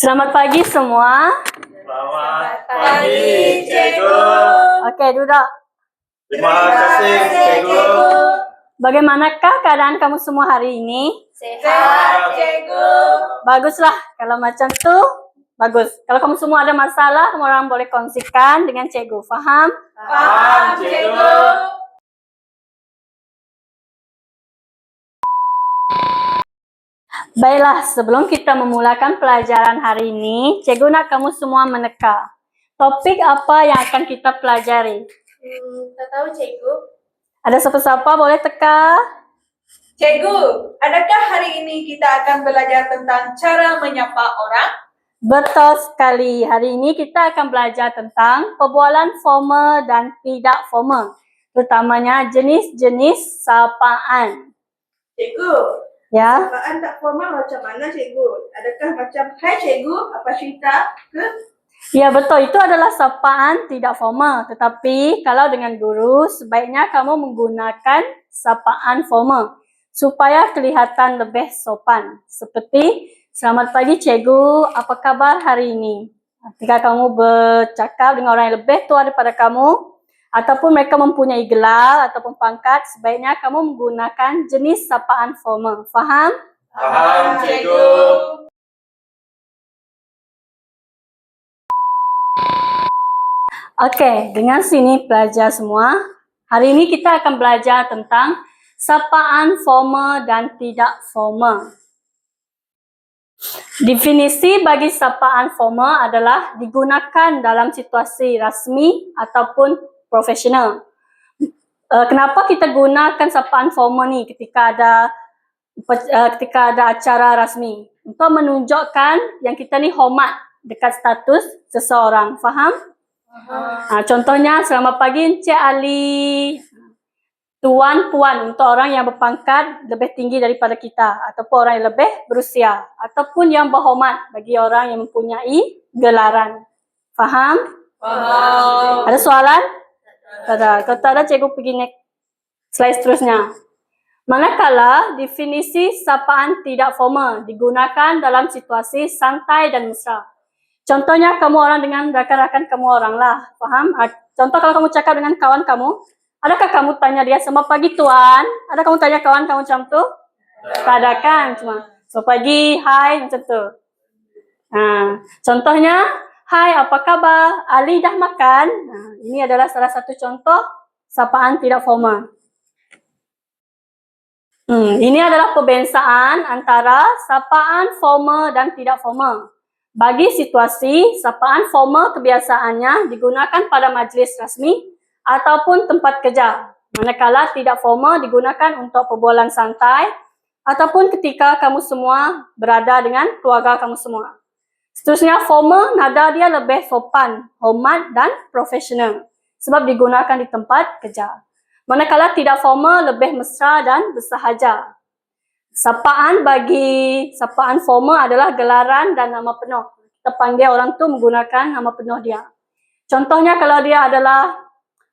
Selamat pagi semua. Selamat pagi, Cikgu. Oke, duduk. Terima kasih, Cikgu. Bagaimanakah keadaan kamu semua hari ini? Sehat, Cikgu. Baguslah. Kalau macam tu, bagus. Kalau kamu semua ada masalah, kamu orang boleh kongsikan dengan cikgu. Faham? Paham, Cikgu. Baiklah, sebelum kita memulakan pelajaran hari ini, cikgu nak kamu semua meneka. Topik apa yang akan kita pelajari? Tak tahu, Cikgu. Ada siapa-siapa boleh teka? Cikgu, adakah hari ini kita akan belajar tentang cara menyapa orang? Betul sekali. Hari ini kita akan belajar tentang perbualan formal dan tidak formal. Terutamanya jenis-jenis sapaan. Cikgu, Ya, sapaan tak formal macam mana, Cikgu? Adakah macam, hai Cikgu, apa cerita? Ke? ya betul. Itu adalah sapaan tidak formal. Tetapi kalau dengan guru, sebaiknya kamu menggunakan sapaan formal supaya kelihatan lebih sopan. Seperti, selamat pagi cikgu, apa kabar hari ini? Ketika kamu bercakap dengan orang yang lebih tua daripada kamu, ataupun mereka mempunyai gelar ataupun pangkat, sebaiknya kamu menggunakan jenis sapaan formal. Faham? Paham, Cikgu. Okey, dengan sini pelajar semua. Hari ini kita akan belajar tentang sapaan formal dan tidak formal. Definisi bagi sapaan formal adalah digunakan dalam situasi rasmi ataupun profesional. Kenapa kita gunakan sapaan formal ni ketika ada acara rasmi? Untuk menunjukkan yang kita ni hormat dekat status seseorang. Faham? Contohnya, selamat pagi Encik Ali. Tuan, puan untuk orang yang berpangkat lebih tinggi daripada kita, ataupun orang yang lebih berusia, ataupun yang berhormat bagi orang yang mempunyai gelaran. Faham? Paham. Ada soalan? Tak ada. Kalau tak ada, cikgu pergi next slide seterusnya. Manakala definisi sapaan tidak formal digunakan dalam situasi santai dan mesra. Contohnya kamu orang dengan rakan-rakan kamu orang lah. Faham? Contoh kalau kamu cakap dengan kawan kamu, adakah kamu tanya dia, selamat pagi tuan? Ada kamu tanya kawan kamu macam tu? Tak ada kan? Cuma, selamat pagi, hai, macam tu. Contohnya, hai, apa khabar? Ali dah makan? Ini adalah salah satu contoh sapaan tidak formal. Ini adalah perbezaan antara sapaan formal dan tidak formal. Bagi situasi, sapaan formal kebiasaannya digunakan pada majlis rasmi ataupun tempat kerja. Manakala tidak formal digunakan untuk perbualan santai ataupun ketika kamu semua berada dengan keluarga kamu semua. Seterusnya, formal nada dia lebih sopan, hormat dan profesional sebab digunakan di tempat kerja. Manakala tidak formal lebih mesra dan bersahaja. Sapaan formal adalah gelaran dan nama penuh. Kita panggil orang tu menggunakan nama penuh dia. Contohnya kalau dia adalah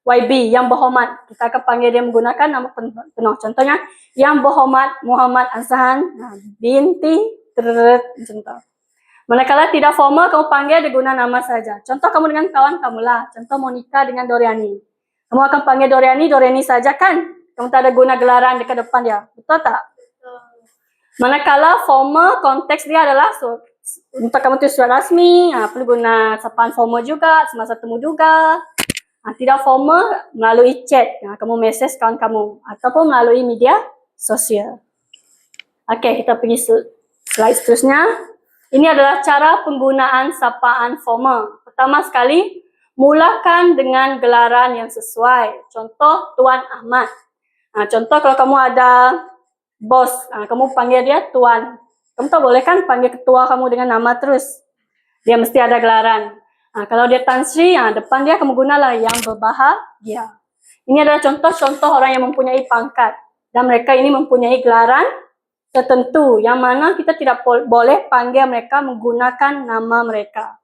YB yang berhormat, kita akan panggil dia menggunakan nama penuh. Contohnya, yang berhormat Muhammad Azhan binti macam tu. Manakala tidak formal, kamu panggil dia guna nama saja. Contoh kamu dengan kawan kamu lah. Contoh Monica dengan Doriani. Kamu akan panggil Doriani saja kan? Kamu tak ada guna gelaran dekat depan dia. Betul tak? Manakala formal, konteks dia adalah untuk kamu tulis surat rasmi, perlu guna sapaan formal juga, semasa temu juga. Tidak formal, melalui chat, kamu mesej kawan kamu, ataupun melalui media sosial. Okey, kita pergi slide seterusnya. Ini adalah cara penggunaan sapaan formal. Pertama sekali, mulakan dengan gelaran yang sesuai. Contoh, Tuan Ahmad. Contoh kalau kamu ada bos, kamu panggil dia tuan. Kamu tak boleh kan panggil ketua kamu dengan nama terus. Dia mesti ada gelaran. Kalau dia Tan Sri, depan dia kamu gunalah yang berbahagia. Ini adalah contoh-contoh orang yang mempunyai pangkat. Dan mereka ini mempunyai gelaran tertentu yang mana kita tidak boleh panggil mereka menggunakan nama mereka.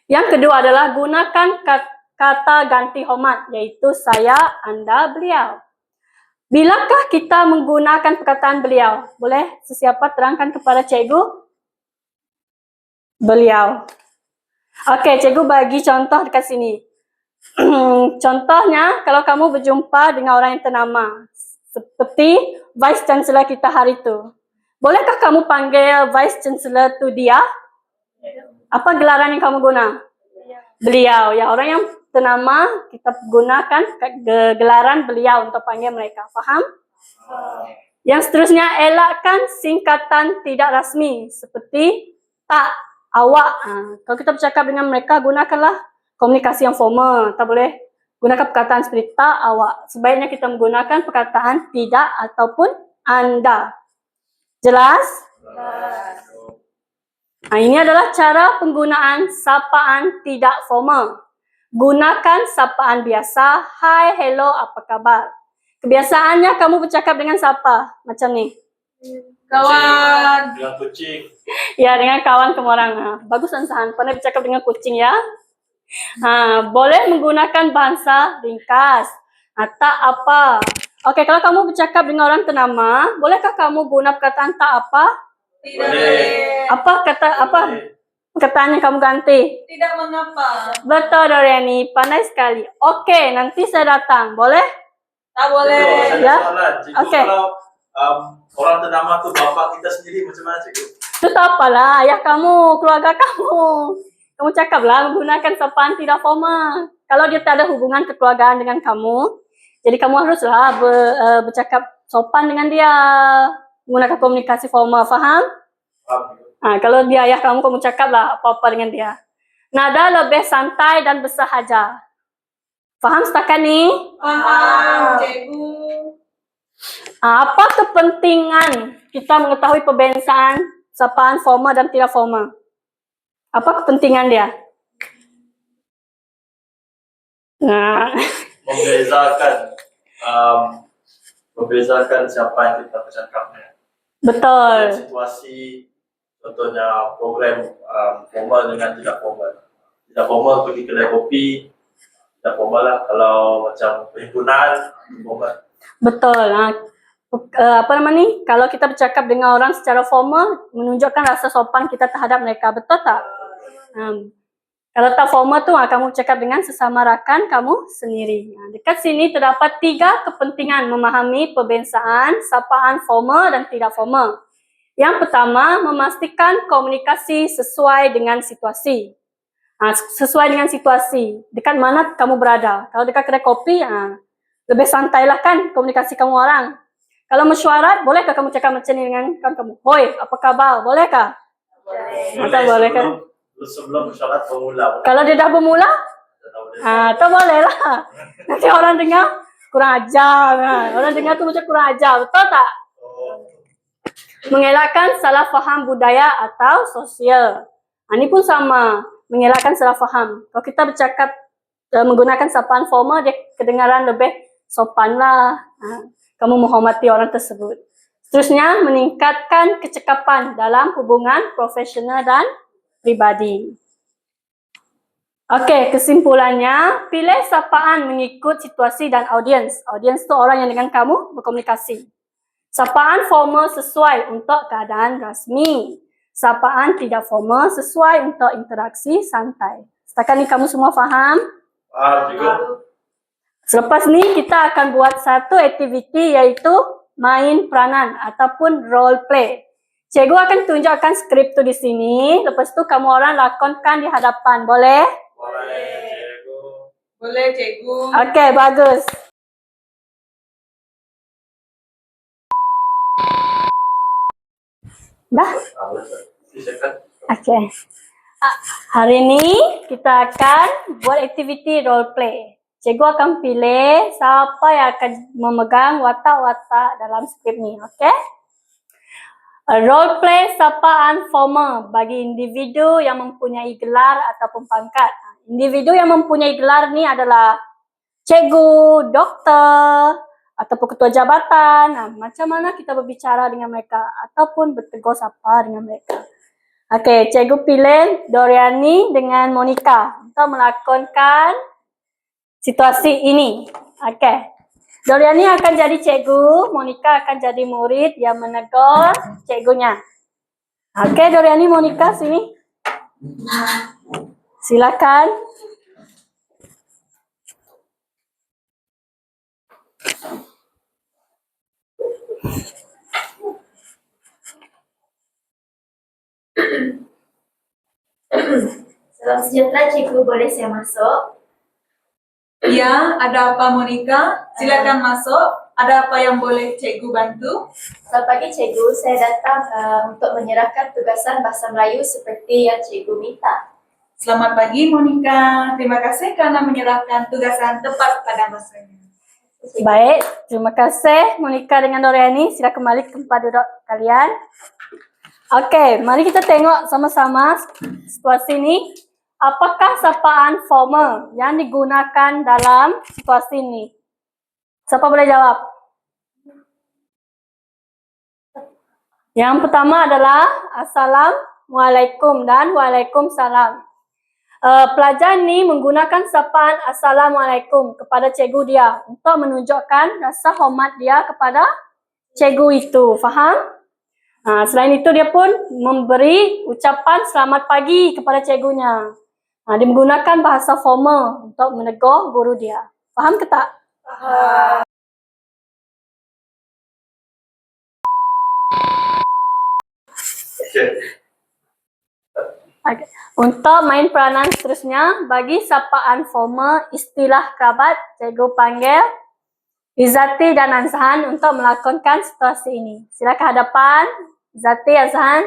Yang kedua adalah gunakan kata ganti hormat, iaitu saya, anda, beliau. Bilakah kita menggunakan perkataan beliau? Boleh sesiapa terangkan kepada cikgu? beliau. Okey, cikgu bagi contoh dekat sini. Contohnya, kalau kamu berjumpa dengan orang yang ternama, seperti Vice Chancellor kita hari itu. Bolehkah kamu panggil Vice Chancellor tu dia? Apa gelaran yang kamu guna? Beliau. Ya, orang yang ternama kita gunakan gelaran beliau untuk panggil mereka. Faham? Yang seterusnya, elakkan singkatan tidak rasmi seperti tak, awak. Kalau kita bercakap dengan mereka, gunakanlah komunikasi yang formal. Tak boleh gunakan perkataan seperti tak, awak. Sebaiknya kita menggunakan perkataan tidak ataupun anda. Jelas? Ini adalah cara penggunaan sapaan tidak formal. Gunakan sapaan biasa, hai, hello, apa kabar. Kebiasaannya kamu bercakap dengan siapa? Macam ni. Kawan. Dengan kucing. Ya, dengan kawan kamu orang. Bagus Ansahan, pandai bercakap dengan kucing ya. Boleh menggunakan bahasa ringkas. Tak apa. Okey, kalau kamu bercakap dengan orang ternama, bolehkah kamu guna perkataan tak apa? Tidak boleh. Apa perkataan yang kamu ganti? Tidak mengapa. Betul Doriani, pandai sekali. Okey, nanti saya datang. Boleh? Tak boleh. Cikgu, Ya? ada soalan. Cikgu, Okey. kalau orang ternama tu bapa kita sendiri macam mana, cikgu? Itu tak apalah, ayah kamu, keluarga kamu. Kamu cakaplah menggunakan sapaan tidak formal. Kalau dia tak ada hubungan kekeluargaan dengan kamu, jadi kamu haruslah bercakap sopan dengan dia. Menggunakan komunikasi formal, faham? Faham. Kalau dia ayah kamu, kamu cakaplah apa-apa dengan dia. Nada lebih santai dan bersahaja. Faham setakat ni? Faham, cikgu. Apa kepentingan kita mengetahui perbezaan sapaan formal dan tidak formal? Apa kepentingan dia? Membezakan siapa yang kita bercakapnya. Betul. Situasi, contohnya program formal dengan tidak formal. Tidak formal pergi kedai kopi, tidak formal lah. Kalau macam perhimpunan, formal. Betul. Apa nama ni? Kalau kita bercakap dengan orang secara formal, menunjukkan rasa sopan kita terhadap mereka. Betul tak? Kalau tak formal tu, kamu bercakap dengan sesama rakan kamu sendiri. Dekat sini terdapat 3 kepentingan memahami perbezaan sapaan formal dan tidak formal. Yang pertama, memastikan komunikasi sesuai dengan situasi. Sesuai dengan situasi. Dekat mana kamu berada. Kalau dekat kedai kopi, lebih santailah kan komunikasi kamu orang. Kalau mesyuarat, bolehkah kamu cakap macam ni dengan kawan kamu? Hoi, apa khabar? Bolehkah? Tak boleh kan? Sebelum syarat pemula. Kalau dia dah bermula, tak boleh lah. Nanti orang dengar kurang ajar. Orang dengar tu macam kurang ajar. Betul tak? Mengelakkan salah faham budaya atau sosial. Ini pun sama. Mengelakkan salah faham. Kalau kita bercakap menggunakan sapaan formal, dia kedengaran lebih sopan lah. Kamu menghormati orang tersebut. Seterusnya, meningkatkan kecekapan dalam hubungan profesional dan pribadi. Okey, kesimpulannya, pilih sapaan mengikut situasi dan audiens. Audiens tu orang yang dengan kamu berkomunikasi. Sapaan formal sesuai untuk keadaan rasmi. Sapaan tidak formal sesuai untuk interaksi santai. Setakat ni kamu semua faham? Faham, cikgu. Selepas ni kita akan buat satu aktiviti iaitu main peranan ataupun role play. Cikgu akan tunjukkan skrip tu di sini. Lepas tu kamu orang lakonkan di hadapan. Boleh? Boleh, cikgu. Boleh, cikgu. Okey, bagus. Dah? Silakan. Okey. Hari ni kita akan buat aktiviti role play. Cikgu akan pilih siapa yang akan memegang watak-watak dalam skrip ni. Okey? Role play sapaan formal bagi individu yang mempunyai gelar ataupun pangkat. Individu yang mempunyai gelar ni adalah cikgu, doktor ataupun ketua jabatan. Macam mana kita berbicara dengan mereka ataupun bertegur sapa dengan mereka. Okey, cikgu pilih Doriani dengan Monica untuk melakonkan situasi ini. Okey. Doriani akan jadi cikgu, Monica akan jadi murid yang menegur cikgunya. Okey, Doriani, Monica sini. Silakan. Salam sejahtera cikgu, boleh saya masuk? Ya, ada apa Monica? Silakan masuk. Ada apa yang boleh cikgu bantu? Selamat pagi cikgu, saya datang untuk menyerahkan tugasan bahasa Melayu seperti yang cikgu minta. Selamat pagi Monica. Terima kasih karena menyerahkan tugasan tepat pada masanya. Baik, terima kasih Monica dengan Doriani. Sila kembali ke tempat duduk kalian. Okey, mari kita tengok sama-sama situasi ini. Apakah sapaan formal yang digunakan dalam situasi ini? Siapa boleh jawab? Yang pertama adalah Assalamualaikum dan Waalaikumsalam. Pelajar ni menggunakan sapaan Assalamualaikum kepada cikgu dia untuk menunjukkan rasa hormat dia kepada cikgu itu. Faham? Selain itu dia pun memberi ucapan selamat pagi kepada cikgunya. Dia menggunakan bahasa formal untuk menegur guru dia. Faham ke tak? Faham. Okay. Untuk main peranan seterusnya, bagi sapaan formal istilah kerabat, cikgu panggil Izzati dan Azhan untuk melakonkan situasi ini. Silakan hadapan Izzati, Azhan.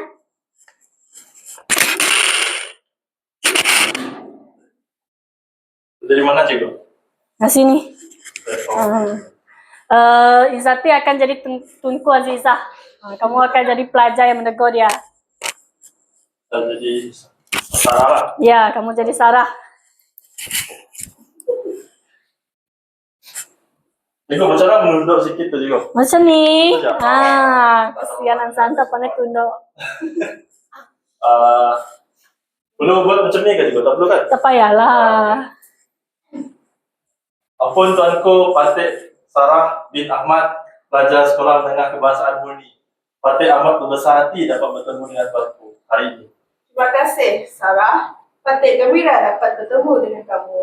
Dari mana cikgu? Di sini. Izzati akan jadi Tunku Azizah. Kamu akan jadi pelajar yang menegur dia. Jadi Sarah lah. Ya, kamu jadi Sarah. Cikgu, macam mana menunduk sikit tu cikgu? Macam ni. Macam. Kesian Azhan tak pandai tunduk. Perlu buat macam ni ke cikgu? Tak perlu kan? Tak payahlah. Ampun tuanku Patik Sarah bin Ahmad, pelajar sekolah menengah kebahasaan murni. Patik amat berbesar hati dapat bertemu dengan tuanku hari ini. Terima kasih Sarah. Patik gembira dapat bertemu dengan kamu.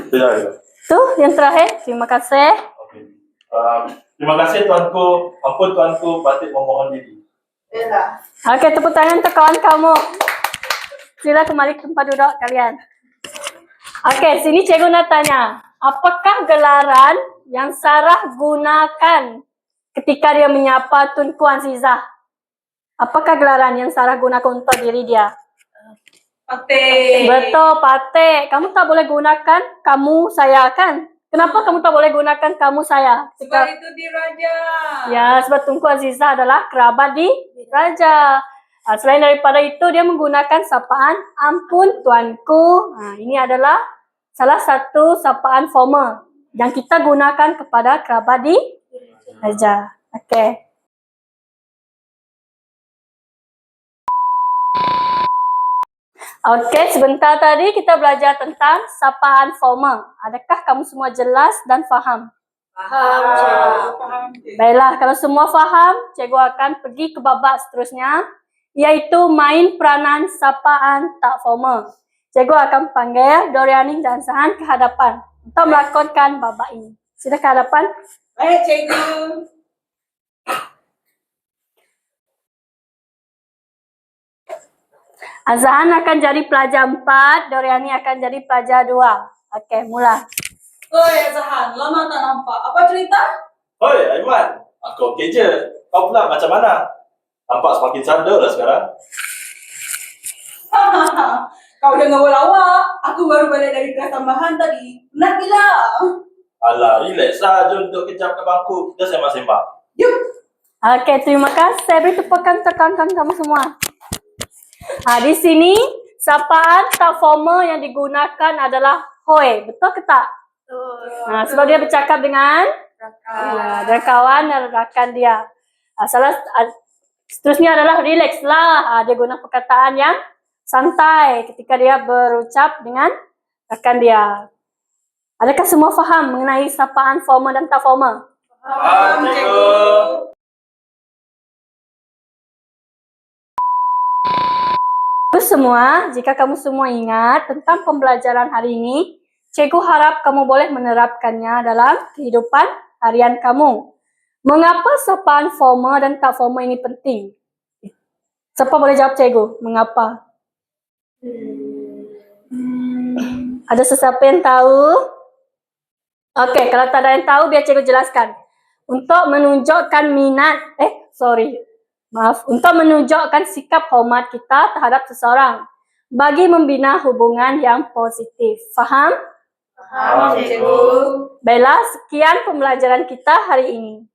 Tidak ya. Tu yang terakhir. Terima kasih. Okay. Terima kasih tuanku. Ampun tuanku Patik memohon diri. Bella. Okey, tepuk tangan untuk kawan kamu. Sila kembali ke tempat duduk kalian. Okey, sini cikgu nak tanya. Apakah gelaran yang Sarah gunakan ketika dia menyapa Tunku Azizah? Apakah gelaran yang Sarah gunakan untuk diri dia? Patik. Betul, Patik. Kamu tak boleh gunakan kamu saya kan? Kenapa kamu tak boleh gunakan kamu saya? Sebab itu diraja. Ya, sebab Tunku Azizah adalah kerabat di raja. Selain daripada itu, dia menggunakan sapaan ampun tuanku. Ini adalah salah satu sapaan formal yang kita gunakan kepada kerabat di raja. Okey. Okey, sebentar tadi kita belajar tentang sapaan formal. Adakah kamu semua jelas dan faham? Faham. Baiklah, kalau semua faham, cikgu akan pergi ke babak seterusnya, iaitu main peranan sapaan tak formal. Cikgu akan panggil Doriani dan Azhan ke hadapan untuk melakonkan babak ini. Sila ke hadapan. Baik cikgu. Azhan akan jadi pelajar 4, Doriani akan jadi pelajar 2. Okey, mula. Oi Azhan, lama tak nampak. Apa cerita? Hoi Aiman, aku okey je. Kau pula macam mana? Nampak semakin sadar lah sekarang. Kau jangan lawak. Aku baru balik dari kelas tambahan tadi. Penat gila. Alah, relax lah. Jom duduk kejap ke bangku. Kita sembang-sembang. Yuk. Okey, terima kasih. Beri tepukan tekankan kamu semua. Di sini sapaan tak formal yang digunakan adalah hoi. Betul ke tak? Sebab dia bercakap dengan dengan kawan dan rakan dia. Seterusnya adalah relax lah. Dia guna perkataan yang santai ketika dia berucap dengan rakan dia. Adakah semua faham mengenai sapaan formal dan tak formal? Faham, cikgu. Terus, semua, jika kamu semua ingat tentang pembelajaran hari ini, cikgu harap kamu boleh menerapkannya dalam kehidupan harian kamu. Mengapa sapaan formal dan tak formal ini penting? Siapa boleh jawab cikgu? Mengapa? Ada sesiapa yang tahu? Okey, kalau tak ada yang tahu, biar cikgu jelaskan. Untuk menunjukkan untuk menunjukkan sikap hormat kita terhadap seseorang bagi membina hubungan yang positif. Faham? Faham, cikgu. Baiklah, sekian pembelajaran kita hari ini.